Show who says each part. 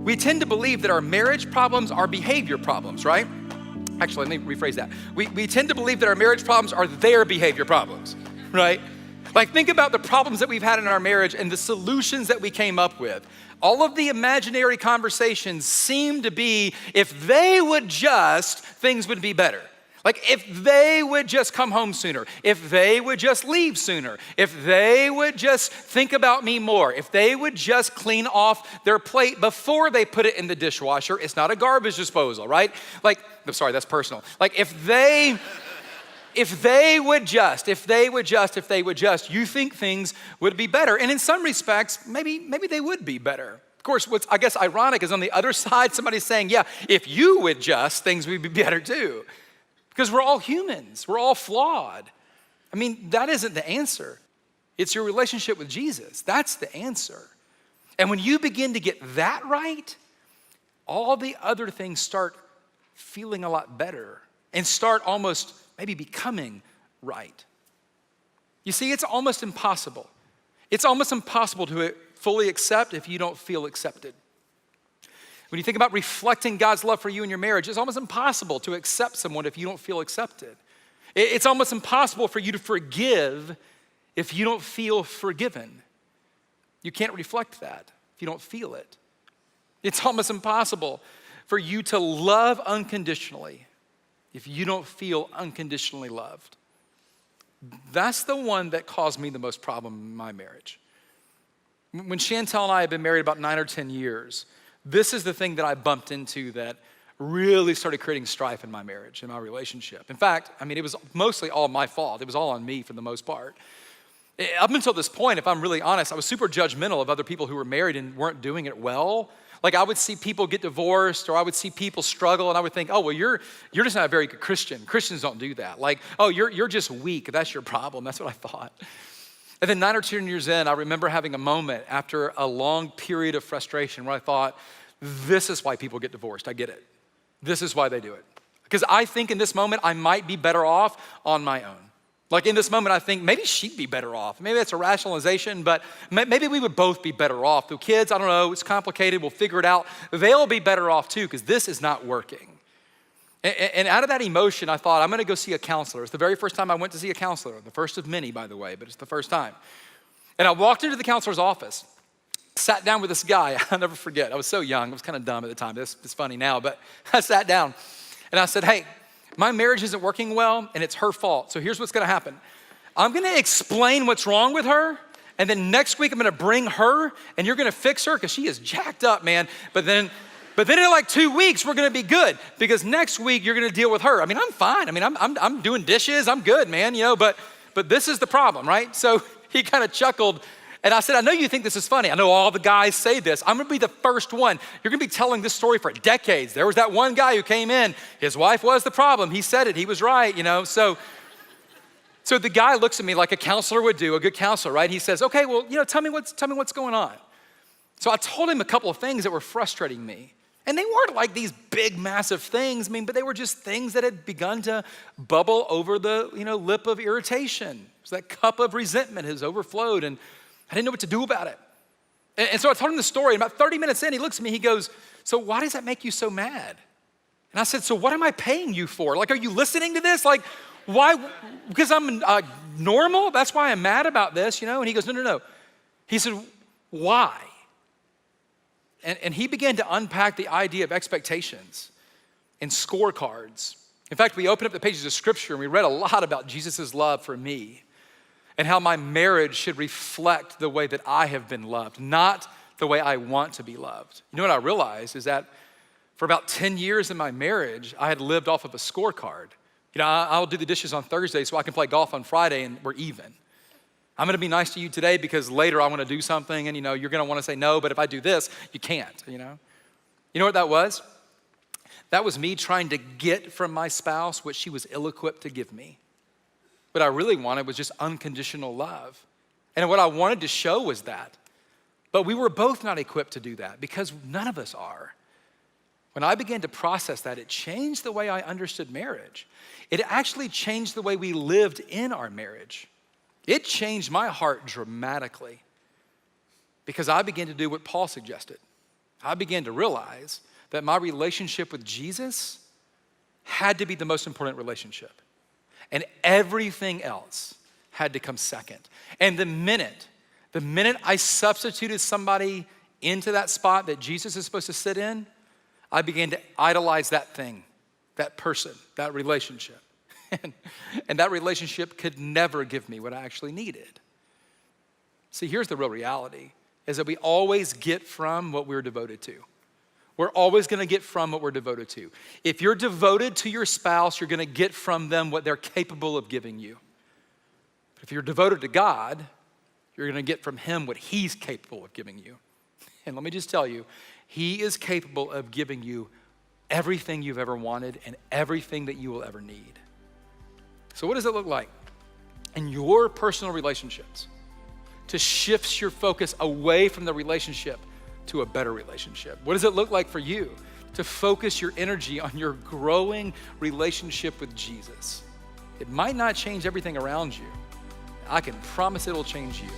Speaker 1: We tend to believe that our marriage problems are behavior problems, right? Actually, let me rephrase that. We tend to believe that our marriage problems are their behavior problems, right? Like, think about the problems that we've had in our marriage and the solutions that we came up with. All of the imaginary conversations seem to be, if they would just, things would be better. Like, if they would just come home sooner, if they would just leave sooner, if they would just think about me more, if they would just clean off their plate before they put it in the dishwasher. It's not a garbage disposal, right? Like, I'm sorry, that's personal. Like, if they would just, you think things would be better. And in some respects, maybe they would be better. Of course, what's, I guess, ironic is on the other side, somebody's saying, yeah, if you would just, things would be better too. Because we're all humans, we're all flawed. I mean, that isn't the answer. It's your relationship with Jesus. That's the answer. And when you begin to get that right, all the other things start feeling a lot better and start almost maybe becoming right. You see, it's almost impossible. It's almost impossible to fully accept if you don't feel accepted. When you think about reflecting God's love for you in your marriage, it's almost impossible to accept someone if you don't feel accepted. It's almost impossible for you to forgive if you don't feel forgiven. You can't reflect that if you don't feel it. It's almost impossible for you to love unconditionally if you don't feel unconditionally loved. That's the one that caused me the most problem in my marriage. When Chantel and I have been married about 9 or 10 years, this is the thing that I bumped into that really started creating strife in my marriage, in my relationship. In fact, I mean, it was mostly all my fault. It was all on me for the most part. Up until this point, if I'm really honest, I was super judgmental of other people who were married and weren't doing it well. Like, I would see people get divorced, or I would see people struggle, and I would think, oh, well, you're just not a very good Christian. Christians don't do that. Like, oh, you're just weak. That's your problem. That's what I thought. And then 9 or 10 years in, I remember having a moment after a long period of frustration where I thought, this is why people get divorced. I get it. This is why they do it. Because I think in this moment, I might be better off on my own. Like, in this moment, I think maybe she'd be better off. Maybe that's a rationalization, but maybe we would both be better off. The kids, I don't know, it's complicated. We'll figure it out. They'll be better off too, because this is not working. And out of that emotion, I thought, I'm gonna go see a counselor. It's the very first time I went to see a counselor, the first of many, by the way, but it's the first time. And I walked into the counselor's office, sat down with this guy. I'll never forget. I was so young. I was kind of dumb at the time. It's funny now, but I sat down and I said, hey, my marriage isn't working well and it's her fault. So here's what's gonna happen. I'm gonna explain what's wrong with her, and then next week I'm gonna bring her and you're gonna fix her because she is jacked up, man. But then in like 2 weeks, we're gonna be good because next week you're gonna deal with her. I mean, I'm fine. I mean, I'm doing dishes. I'm good, man, you know, but this is the problem, right? So he kind of chuckled. And I said, I know you think this is funny. I know all the guys say this. I'm gonna be the first one. You're gonna be telling this story for decades. There was that one guy who came in. His wife was the problem. He said it, he was right, you know? So the guy looks at me like a counselor would do, a good counselor, right? He says, okay, well, you know, tell me what's going on. So I told him a couple of things that were frustrating me. And they weren't like these big, massive things, but they were just things that had begun to bubble over the, lip of irritation. So that cup of resentment has overflowed, and I didn't know what to do about it. And so I told him the story, and about 30 minutes in, he looks at me, he goes, so why does that make you so mad? And I said, so what am I paying you for? Like, are you listening to this? Like, why? Because I'm normal? That's why I'm mad about this, And he goes, no. He said, why? And he began to unpack the idea of expectations and scorecards. In fact, we opened up the pages of scripture and we read a lot about Jesus' love for me and how my marriage should reflect the way that I have been loved, not the way I want to be loved. You know what I realized is that for about 10 years in my marriage, I had lived off of a scorecard. I'll do the dishes on Thursday so I can play golf on Friday and we're even. I'm gonna be nice to you today because later I wanna do something and you're gonna wanna say no, but if I do this, you can't, You know what that was? That was me trying to get from my spouse what she was ill-equipped to give me. What I really wanted was just unconditional love. And what I wanted to show was that. But we were both not equipped to do that because none of us are. When I began to process that, it changed the way I understood marriage. It actually changed the way we lived in our marriage. It changed my heart dramatically because I began to do what Paul suggested. I began to realize that my relationship with Jesus had to be the most important relationship. And everything else had to come second. And the minute I substituted somebody into that spot that Jesus is supposed to sit in, I began to idolize that thing, that person, that relationship. And that relationship could never give me what I actually needed. See, here's the real reality, is that we always get from what we're devoted to. We're always gonna get from what we're devoted to. If you're devoted to your spouse, you're gonna get from them what they're capable of giving you. But if you're devoted to God, you're gonna get from him what he's capable of giving you. And let me just tell you, he is capable of giving you everything you've ever wanted and everything that you will ever need. So what does it look like in your personal relationships to shift your focus away from the relationship to a better relationship? What does it look like for you to focus your energy on your growing relationship with Jesus? It might not change everything around you. I can promise it'll change you.